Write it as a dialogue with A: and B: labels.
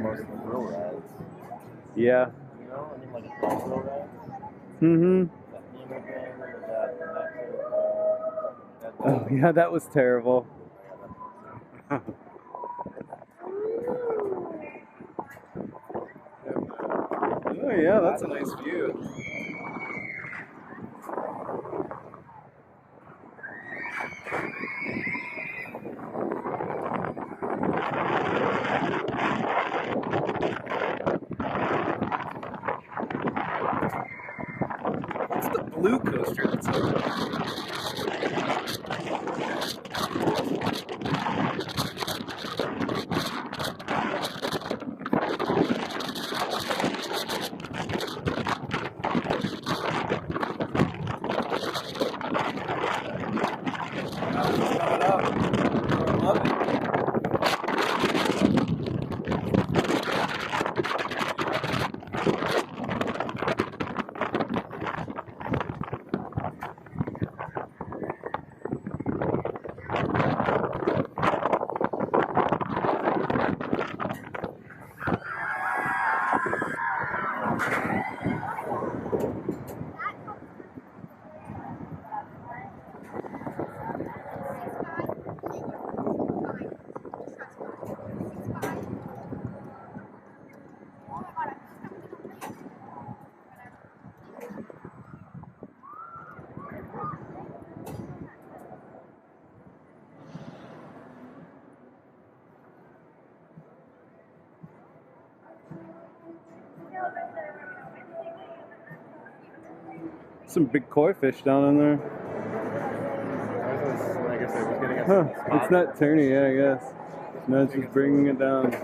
A: most of the thrill rides.
B: Yeah.
A: You know, any like adult thrill rides?
B: Mm-hmm.
A: That Nemo thing, that Mexico thing.
B: Oh, yeah, that was terrible. Oh, yeah, that's a nice view. What's the blue coaster that's over there? Some big koi fish down in there.
A: Like I said, was getting us
B: Huh, it's not turning, yeah, I guess. No, it's just bringing it down.